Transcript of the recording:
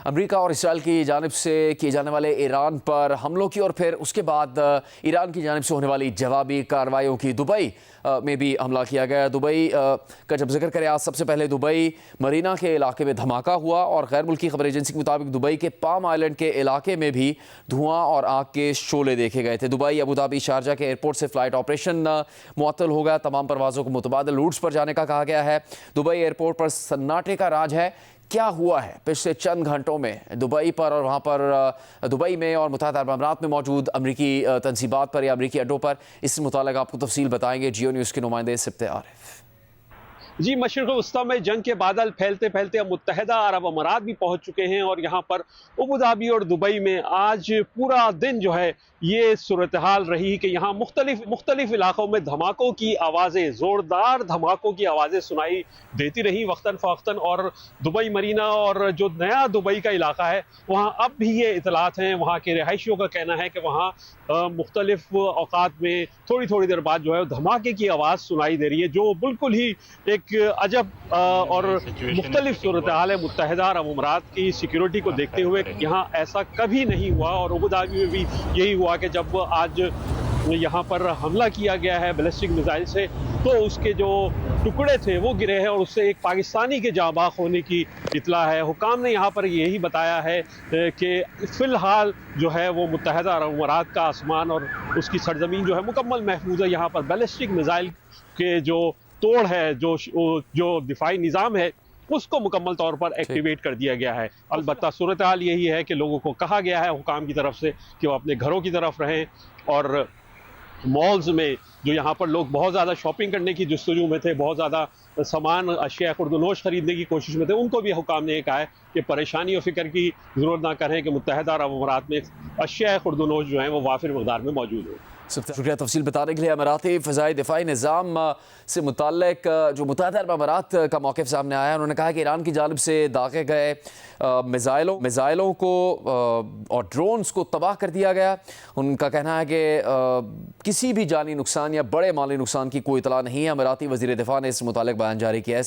امریکہ اور اسرائیل کی جانب سے کیے جانے والے ایران پر حملوں کی اور پھر اس کے بعد ایران کی جانب سے ہونے والی جوابی کارروائیوں کی دبئی میں بھی حملہ کیا گیا۔ دبئی کا جب ذکر کریں آج، سب سے پہلے دبئی مرینا کے علاقے میں دھماکہ ہوا اور غیر ملکی خبر ایجنسی کے مطابق دبئی کے پام آئلینڈ کے علاقے میں بھی دھواں اور آگ کے شعلے دیکھے گئے تھے۔ دبئی، ابوظہبی، شارجہ کے ایئرپورٹ سے فلائٹ آپریشن معطل ہو گیا۔ تمام پروازوں کو متبادل روٹس پر جانے کا کہا گیا ہے۔ دبئی ایئرپورٹ پر سناٹے کا راج ہے۔ کیا ہوا ہے پچھلے چند گھنٹوں میں دبئی پر اور وہاں پر دبئی میں اور متحدہ عرب امارات میں موجود امریکی تنصیبات پر یا امریکی اڈوں پر، اس سے متعلق آپ کو تفصیل بتائیں گے جیو نیوز کے نمائندے سبت عارف۔ جی، مشرق وسطیٰ میں جنگ کے بادل پھیلتے پھیلتے اب متحدہ عرب امارات بھی پہنچ چکے ہیں اور یہاں پر ابوظہبی اور دبئی میں آج پورا دن جو ہے یہ صورتحال رہی کہ یہاں مختلف علاقوں میں دھماکوں کی آوازیں، زوردار دھماکوں کی آوازیں سنائی دیتی رہی وقتاً فوقتاً، اور دبئی مرینا اور جو نیا دبئی کا علاقہ ہے وہاں اب بھی یہ اطلاعات ہیں۔ وہاں کے رہائشیوں کا کہنا ہے کہ وہاں مختلف اوقات میں تھوڑی دیر بعد جو ہے دھماکے کی آواز سنائی دے رہی ہے، جو بالکل ہی ایک عجب اور مختلف صورتحال ہے متحدہ عرب امارات کی سیکیورٹی کو دیکھتے ہوئے۔ یہاں ایسا کبھی نہیں ہوا، اور ابوظہبی میں بھی یہی ہوا کہ جب آج یہاں پر حملہ کیا گیا ہے بیلسٹک میزائل سے، تو اس کے جو ٹکڑے تھے وہ گرے ہیں اور اس سے ایک پاکستانی کے جاں بحق ہونے کی اطلاع ہے۔ حکام نے یہاں پر یہی بتایا ہے کہ فی الحال جو ہے وہ متحدہ عرب امارات کا آسمان اور اس کی سرزمین جو ہے مکمل محفوظ ہے۔ یہاں پر بیلسٹک میزائل کے جو توڑ ہے، جو دفاعی نظام ہے، اس کو مکمل طور پر ایکٹیویٹ کر دیا گیا ہے۔ البتہ صورتحال یہی ہے کہ لوگوں کو کہا گیا ہے حکام کی طرف سے کہ وہ اپنے گھروں کی طرف رہیں، اور مالز میں جو یہاں پر لوگ بہت زیادہ شاپنگ کرنے کی جستجو میں تھے، بہت زیادہ سامان، اشیاء خرد و نوش خریدنے کی کوشش میں تھے، ان کو بھی حکام نے یہ کہا ہے کہ پریشانی و فکر کی ضرورت نہ کریں کہ متحدہ عرب امارات میں اشیاء خرد و نوش جو ہیں وہ وافر مقدار میں موجود ہیں۔ شکریہ تفصیل بتانے کے لیے۔ اماراتی فضائی دفاعی نظام سے متعلق جو متحدہ عرب امارات کا موقف سامنے آیا ہے، انہوں نے کہا کہ ایران کی جانب سے داغے گئے میزائلوں کو اور ڈرونز کو تباہ کر دیا گیا۔ ان کا کہنا ہے کہ کسی بھی جانی نقصان یا بڑے مالی نقصان کی کوئی اطلاع نہیں ہے۔ اماراتی وزیر دفاع نے اس متعلق بیان جاری کیا ہے۔